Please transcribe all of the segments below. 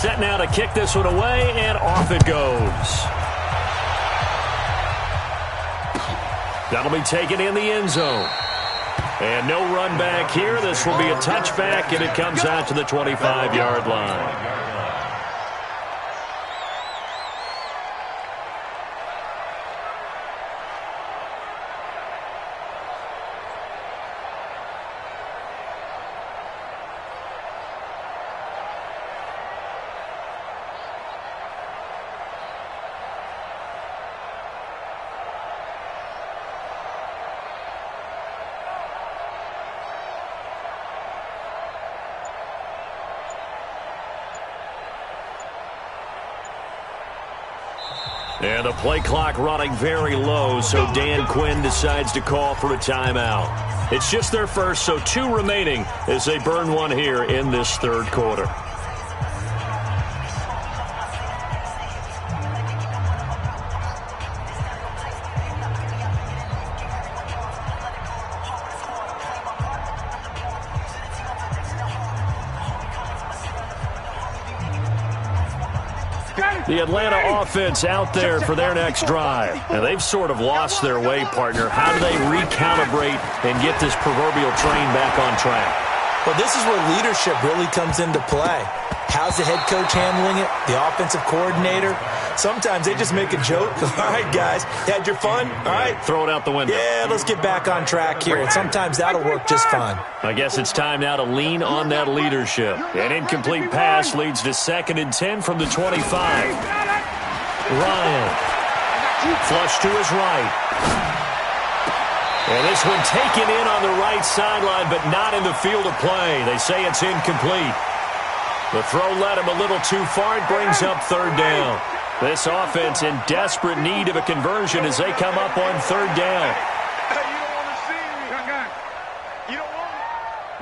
Set now to kick this one away, and off it goes. That'll be taken in the end zone. And no run back here. This will be a touchback, and it comes out to the 25-yard line. And the play clock running very low, so Dan Quinn decides to call for a timeout. It's just their first, so 2 remaining as they burn one here in this third quarter. The Atlanta offense out there for their next drive. And they've sort of lost their way, partner. How do they recalibrate and get this proverbial train back on track? Well, this is where leadership really comes into play. How's the head coach handling it? The offensive coordinator? Sometimes they just make a joke. All right, guys, had your fun? All right. Throw it out the window. Yeah, let's get back on track here. And sometimes that'll work just fine. I guess it's time now to lean on that leadership. An incomplete pass leads to 2nd and 10 from the 25. Ryan. Flush to his right. And this one taken in on the right sideline, but not in the field of play. They say it's incomplete. The throw led him a little too far. It brings up 3rd down. This offense in desperate need of a conversion as they come up on 3rd down. Hey, you don't want to see me. You don't want me.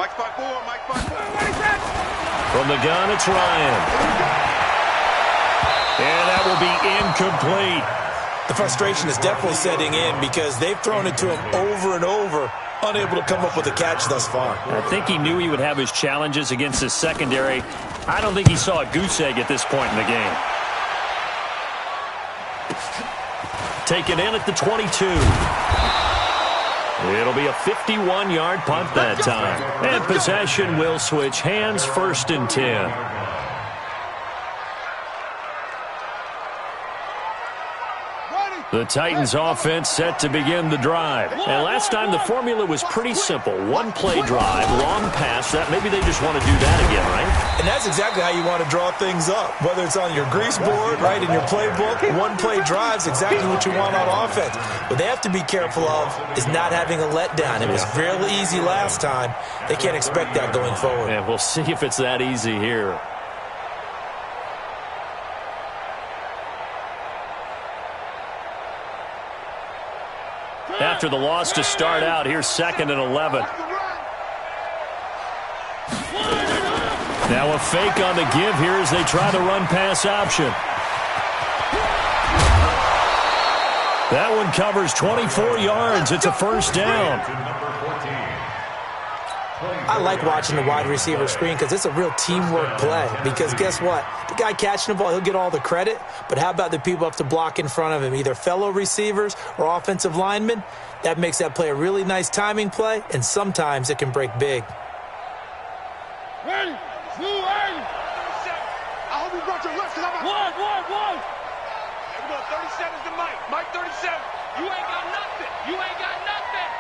Mike 5-4, Mike 5-4. From the gun, it's Ryan. And that will be incomplete. The frustration is definitely setting in because they've thrown it to him over and over, unable to come up with a catch thus far. I think he knew he would have his challenges against his secondary. I don't think he saw a goose egg at this point in the game. Taken in at the 22. It'll be a 51-yard punt that time. And possession will switch hands, 1st and 10. The Titans offense set to begin the drive. And last time the formula was pretty simple. 1-play drive, long pass. That maybe they just want to do that again, right? And that's exactly how you want to draw things up. Whether it's on your grease board, right, in your playbook, 1-play drive is exactly what you want on offense. What they have to be careful of is not having a letdown. It was fairly easy last time. They can't expect that going forward. And we'll see if it's that easy here. After the loss to start out, here's 2nd and 11. Now a fake on the give here as they try the run-pass option. That one covers 24 yards. It's a 1st down. I like watching the wide receiver screen because it's a real teamwork play. Because guess what? The guy catching the ball, he'll get all the credit. But how about the people up to block in front of him, either fellow receivers or offensive linemen? That makes that play a really nice timing play, and sometimes it can break big. Ready? Move, ready. I hope you brought your left because I'm out. One. Here we go. 37's to Mike. Mike 37. You ain't got nothing. You ain't got nothing.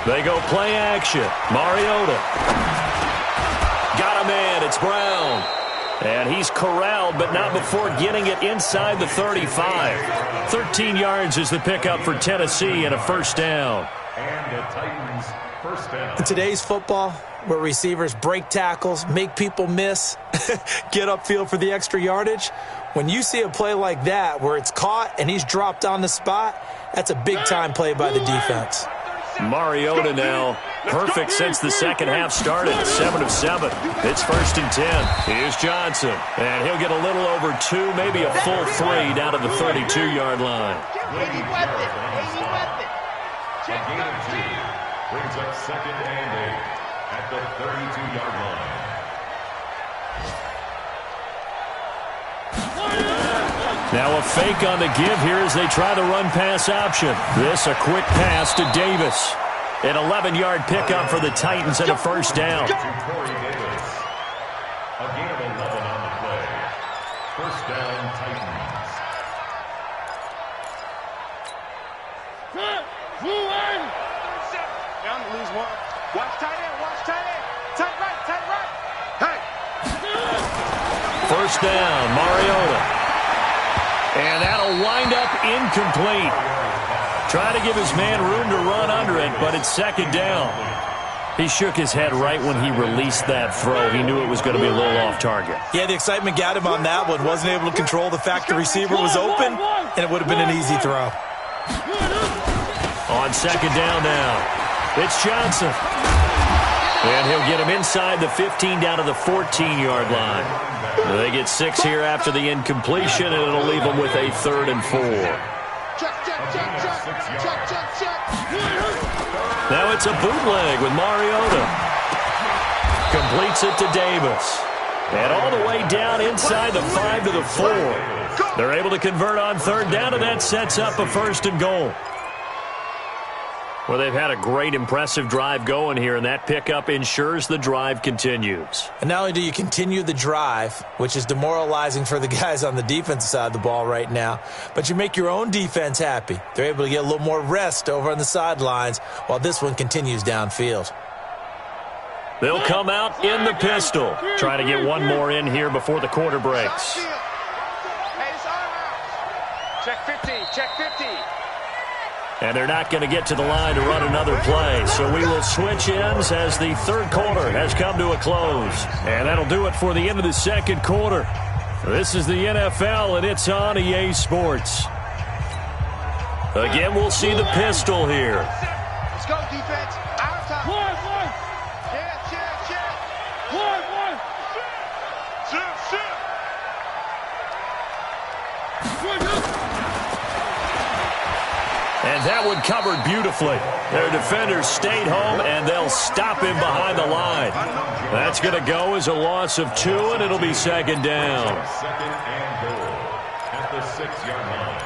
They go play action. Mariota. Got a man. It's Brown. And he's corralled, but not before getting it inside the 35. 13 yards is the pickup for Tennessee and a 1st down. And the Titans, 1st down. In today's football, where receivers break tackles, make people miss, get upfield for the extra yardage, when you see a play like that where it's caught and he's dropped on the spot, that's a big-time play by the defense. Mariota now, perfect since the second half started, 7 of 7. It's 1st and 10. Here's Johnson, and he'll get a little over 2, maybe a full 3 down to the 32-yard line. A gain of 2 brings up 2nd and 8 at the 32-yard line. Now a fake on the give here as they try the run-pass option. This a quick pass to Davis. An 11-yard pickup for the Titans and a first down. A gain of 11 on the play. First down, Titans. Down to lose one. Watch tight end, watch tight end. Tight right. Hey! First down, Mariota. And that'll wind up incomplete. Trying to give his man room to run under it, but it's second down. He shook his head right when he released that throw. He knew it was going to be a little off target. Yeah, the excitement got him on that one. Wasn't able to control the fact the receiver was open, and it would have been an easy throw. On second down now, it's Johnson. And he'll get him inside the 15 down to the 14-yard line. They get 6 here after the incompletion, and it'll leave them with a 3rd and 4. Now it's a bootleg with Mariota. Completes it to Davis. And all the way down inside the 5 to the 4. They're able to convert on 3rd down, and that sets up a 1st and goal. Well, they've had a great, impressive drive going here, and that pickup ensures the drive continues. And not only do you continue the drive, which is demoralizing for the guys on the defensive side of the ball right now, but you make your own defense happy. They're able to get a little more rest over on the sidelines while this one continues downfield. They'll come out in the pistol. Try to get one more in here before the quarter breaks. Check 50, check 50. And they're not going to get to the line to run another play. So we will switch ends as the 3rd quarter has come to a close. And that'll do it for the end of the 2nd quarter. This is the NFL, and it's on EA Sports. Again, we'll see the pistol here. Let's go, defense. Out of time. Check. And that one covered beautifully. Their defenders stayed home, and they'll stop him behind the line. That's going to go as a loss of 2, and it'll be 2nd down. 2nd and goal at the 6-yard line.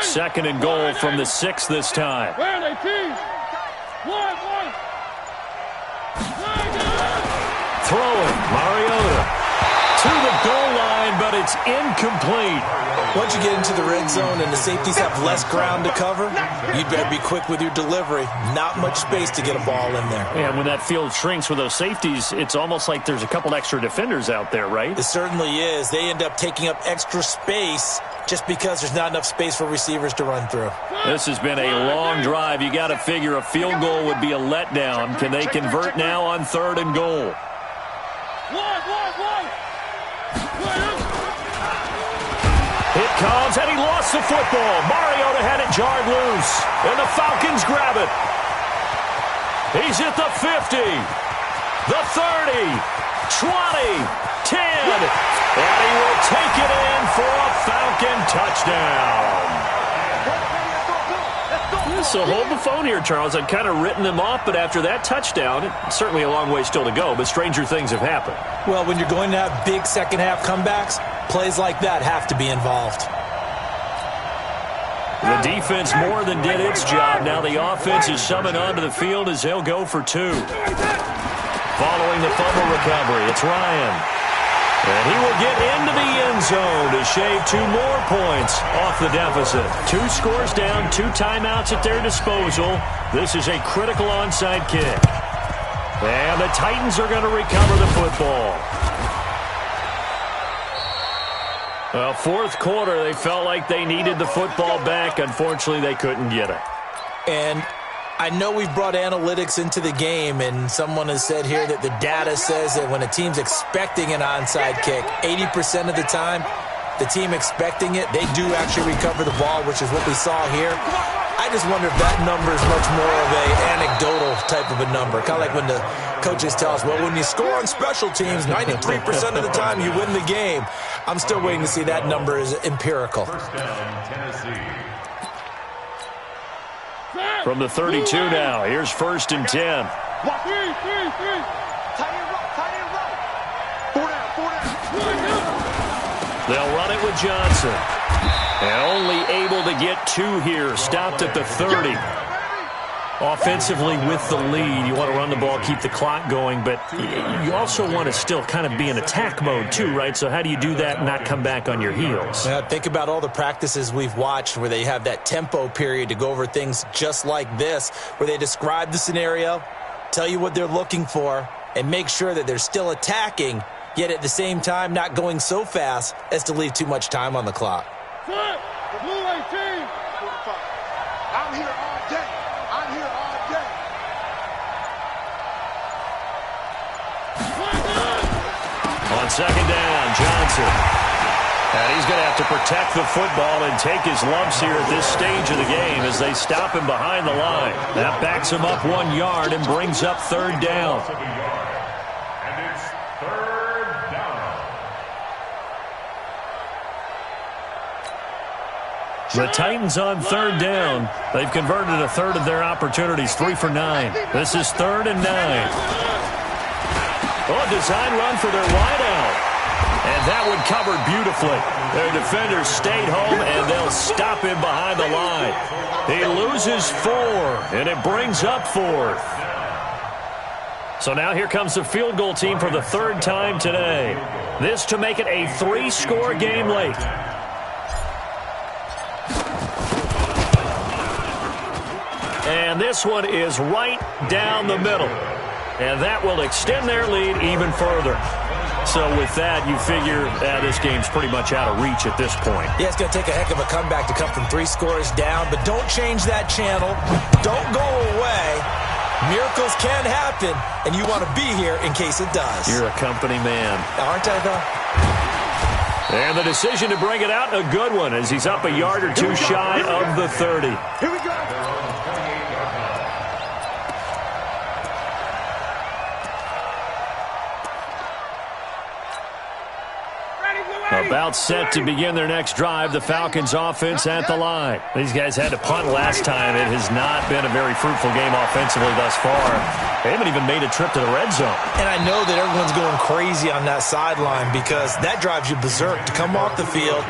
2nd and goal from the 6 this time. Where are they, teams? One. Throwing, Mariota to the goal line, but it's incomplete. Once you get into the red zone and the safeties have less ground to cover, you'd better be quick with your delivery. Not much space to get a ball in there. And when that field shrinks with those safeties, it's almost like there's a couple extra defenders out there, right? It certainly is. They end up taking up extra space just because there's not enough space for receivers to run through. This has been a long drive. You got to figure a field goal would be a letdown. Can they convert now on 3rd and goal? It comes, and he lost the football. Mariota had it jarred loose, and the Falcons grab it. He's at the 50, the 30, 20, 10, and he will take it in for a Falcon touchdown. So hold the phone here, Charles. I'd kind of written them off, but after that touchdown, it's certainly a long way still to go, but stranger things have happened. Well, when you're going to have big second-half comebacks, plays like that have to be involved. The defense more than did its job. Now the offense is summoned onto the field as they'll go for 2. Following the fumble recovery, it's Ryan. And he will get into the end zone to shave 2 more points off the deficit. 2 scores down, 2 timeouts at their disposal. This is a critical onside kick. And the Titans are going to recover the football. Well, 4th quarter, they felt like they needed the football back. Unfortunately, they couldn't get it. And I know we've brought analytics into the game, and someone has said here that the data says that when a team's expecting an onside kick, 80% of the time, the team expecting it, they do actually recover the ball, which is what we saw here. I just wonder if that number is much more of an anecdotal type of a number. Kind of like when the coaches tell us, well, when you score on special teams, 93% of the time you win the game. I'm still waiting to see that number is empirical. First down, Tennessee. From the 32 now, here's 1st and 10. Watch. Three. Tight end right. Four down. They'll run it with Johnson. And only able to get 2 here. Stopped at the 30. Offensively with the lead, you want to run the ball, keep the clock going, but you also want to still kind of be in attack mode too, right? So how do you do that and not come back on your heels? Yeah, think about all the practices we've watched where they have that tempo period to go over things just like this, where they describe the scenario, tell you what they're looking for, and make sure that they're still attacking, yet at the same time not going so fast as to leave too much time on the clock. Blue 18. I'm here all day. On second down, Johnson. And he's going to have to protect the football and take his lumps here at this stage of the game as they stop him behind the line. That backs him up 1 yard and brings up third down. And it's third down. The Titans on third down. They've converted a third of their opportunities, 3 for 9. This is 3rd and 9. Oh, design run for their wideout. And that one covered beautifully. Their defenders stayed home, and they'll stop him behind the line. He loses 4, and it brings up 4th. So now here comes the field goal team for the 3rd time today. This to make it a 3-score game late. And this one is right down the middle. And that will extend their lead even further. So with that, you figure this game's pretty much out of reach at this point. Yeah, it's going to take a heck of a comeback to come from 3 scores down, but don't change that channel. Don't go away. Miracles can happen, and you want to be here in case it does. You're a company man. Aren't I, though? And the decision to bring it out, a good one, as he's up a yard or 2 shy of the 30. Here we go. About set to begin their next drive, the Falcons offense at the line. These guys had to punt last time. It has not been a very fruitful game offensively thus far. They haven't even made a trip to the red zone. And I know that everyone's going crazy on that sideline because that drives you berserk to come off the field,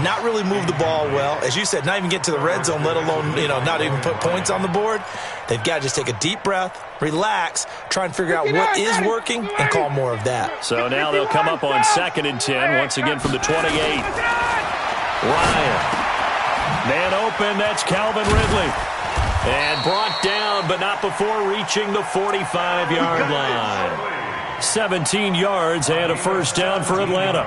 not really move the ball well. As you said, not even get to the red zone, let alone, not even put points on the board. They've got to just take a deep breath, relax, try and figure out what is working, and call more of that. So now they'll come up on 2nd and 10, once again from the 28. Ryan. Man open, that's Calvin Ridley. And brought down, but not before reaching the 45-yard line. 17 yards and a first down for Atlanta.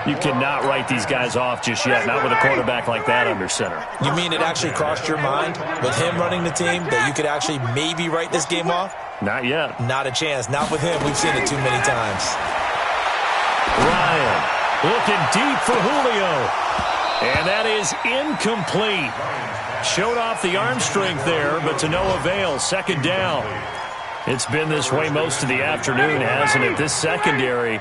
You cannot write these guys off just yet, not with a quarterback like that under center. You mean it actually crossed your mind with him running the team that you could actually maybe write this game off? Not yet. Not a chance. Not with him. We've seen it too many times. Ryan looking deep for Julio. And that is incomplete. Showed off the arm strength there, but to no avail. 2nd down. It's been this way most of the afternoon, hasn't it? This secondary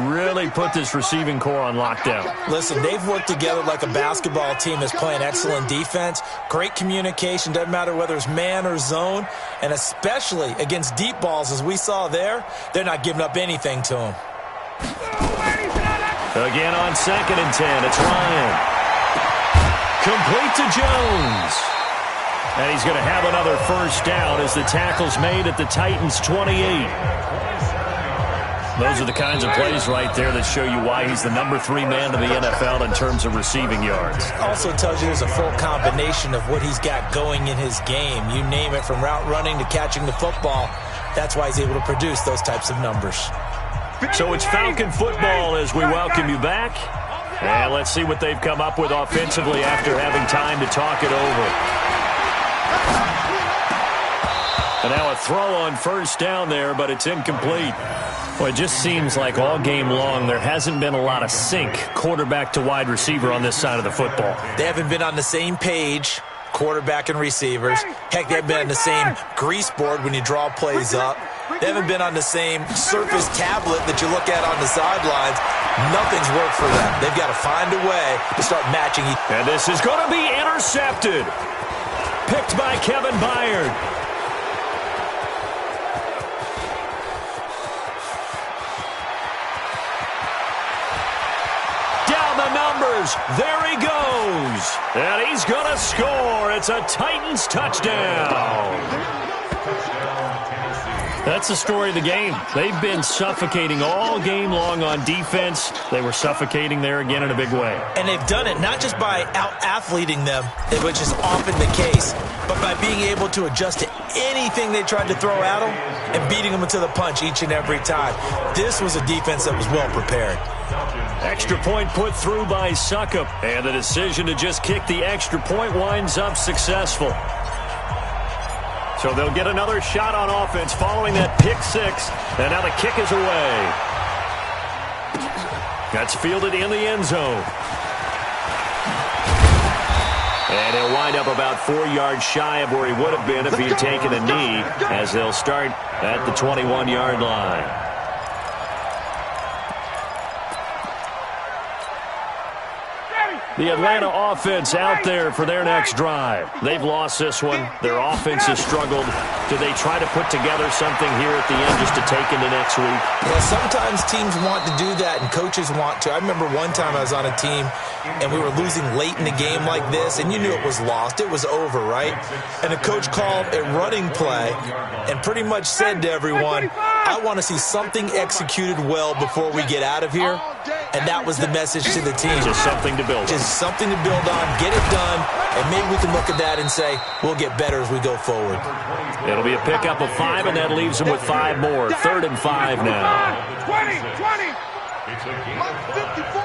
really put this receiving core on lockdown. Listen, they've worked together like a basketball team that's playing excellent defense. Great communication, doesn't matter whether it's man or zone. And especially against deep balls, as we saw there, they're not giving up anything to them. Again on 2nd and 10, it's Ryan. Complete to Jones. And he's going to have another first down as the tackle's made at the Titans' 28. Those are the kinds of plays right there that show you why he's the #3 man in the NFL in terms of receiving yards. Also tells you there's a full combination of what he's got going in his game. You name it, from route running to catching the football. That's why he's able to produce those types of numbers. So it's Falcon football as we welcome you back. And let's see what they've come up with offensively after having time to talk it over. And now a throw on first down there, but it's incomplete. Well, it just seems like all game long there hasn't been a lot of sync quarterback to wide receiver on this side of the football. They haven't been on the same page, quarterback and receivers. Heck, they haven't been on the same grease board when you draw plays up. They haven't been on the same Surface tablet that you look at on the sidelines. Nothing's worked for them. They've got to find a way to start matching. And this is going to be intercepted. Picked by Kevin Byard. fires. There he goes. And he's going to score. It's a Titans touchdown. That's the story of the game. They've been suffocating all game long on defense. They were suffocating there again in a big way. And they've done it not just by out-athleting them, which is often the case, but by being able to adjust to anything they tried to throw at them and beating them to the punch each and every time. This was a defense that was well prepared. Extra point put through by Suckup, and the decision to just kick the extra point winds up successful. So they'll get another shot on offense following that pick six, and now the kick is away. That's fielded in the end zone. And he'll wind up about 4 yards shy of where he would have been if he had taken a knee, as they'll start at the 21-yard line. The Atlanta offense out there for their next drive. They've lost this one. Their offense has struggled. Do they try to put together something here at the end just to take into next week? Yeah, sometimes teams want to do that and coaches want to. I remember one time I was on a team and we were losing late in the game like this, and you knew it was lost. It was over, right? And the coach called a running play and pretty much said to everyone, I want to see something executed well before we get out of here. And that was the message to the team. Just something to build on. Just something to build on, get it done, and maybe we can look at that and say, we'll get better as we go forward. It'll be a pickup of 5, and that leaves them with 5 more. 3rd and 5 now. 20. It's a game of 54.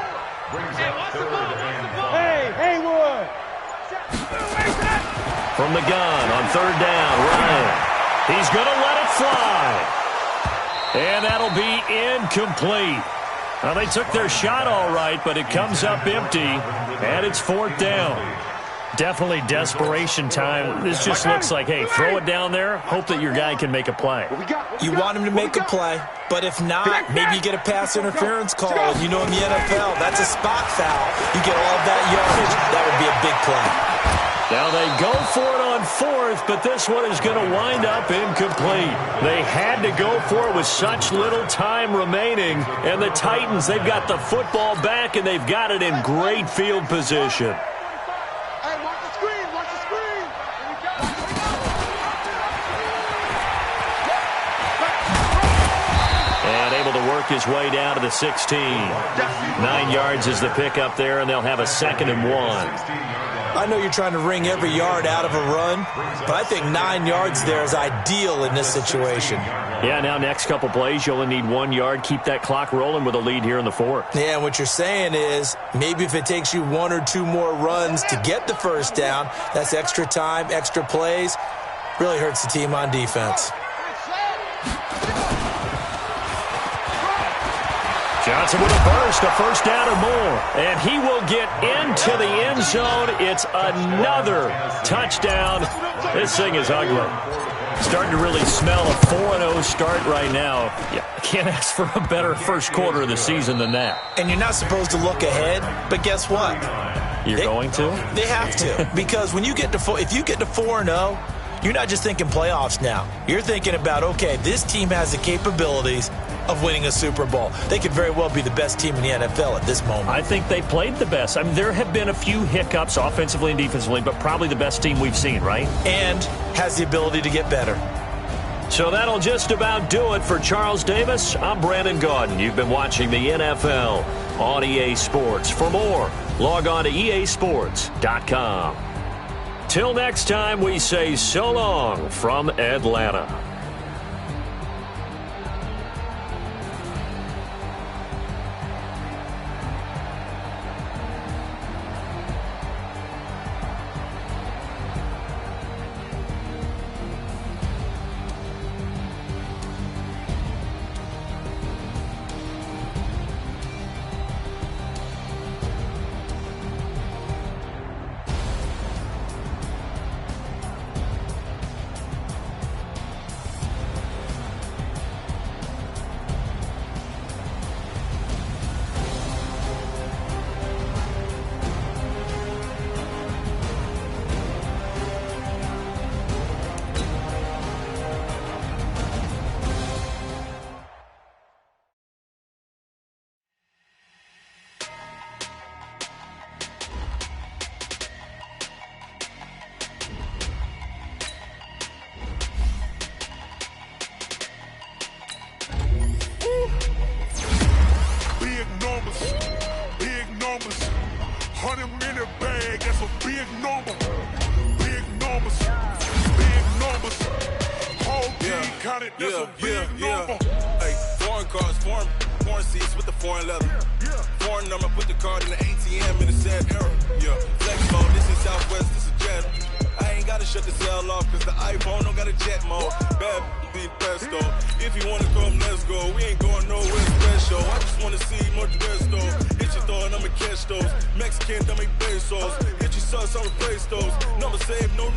Hey, Haywood. From the gun on 3rd down, Ryan. He's going to let it fly. And that'll be incomplete. Well, they took their shot all right, but it comes up empty, and it's 4th down. Definitely desperation time. This just looks like, hey, throw it down there, hope that your guy can make a play. You want him to make a play, but if not, maybe you get a pass interference call. And you know in the NFL, that's a spot foul. You get all of that yardage. That would be a big play. Now they go for it on 4th, but this one is going to wind up incomplete. They had to go for it with such little time remaining. And the Titans, they've got the football back, and they've got it in great field position. Hey, watch the screen, watch the screen. And able to work his way down to the 16. 9 yards is the pickup there, and they'll have a 2nd and 1. I know you're trying to wring every yard out of a run, but I think 9 yards there is ideal in this situation. Yeah, now next couple plays, you only need 1 yard. Keep that clock rolling with a lead here in the 4th. Yeah, and what you're saying is maybe if it takes you 1 or 2 more runs to get the first down, that's extra time, extra plays, really hurts the team on defense. Johnson with a burst, a 1st down or more. And he will get into the end zone. It's another touchdown. This thing is ugly. Starting to really smell a 4-0 start right now. Yeah, can't ask for a better first quarter of the season than that. And you're not supposed to look ahead, but guess what? You're going to? They have to. Because when you get to if you get to 4-0, you're not just thinking playoffs now. You're thinking about, okay, this team has the capabilities of winning a Super Bowl. They could very well be the best team in the NFL at this moment. I think they played the best. I mean, there have been a few hiccups offensively and defensively, but probably the best team we've seen, right? And has the ability to get better. So that'll just about do it for Charles Davis. I'm Brandon Gaudin. You've been watching the NFL on EA Sports. For more, log on to easports.com. Till next time, we say so long from Atlanta. counted. That's a big number. Hey, foreign cars, foreign seats with the foreign leather. Foreign number, put the card in the ATM in a sad era. Yeah, flex mode, this is Southwest, this is Jet. I ain't gotta shut the cell off, cause the iPhone don't got a jet mode. Bad be pesto. If you wanna come, let's go. We ain't going nowhere special. I just wanna see more pesto. Hit your throw and I'ma catch those. Mexican, dummy pesos. Hit your sauce, I'ma replace those. Number save, no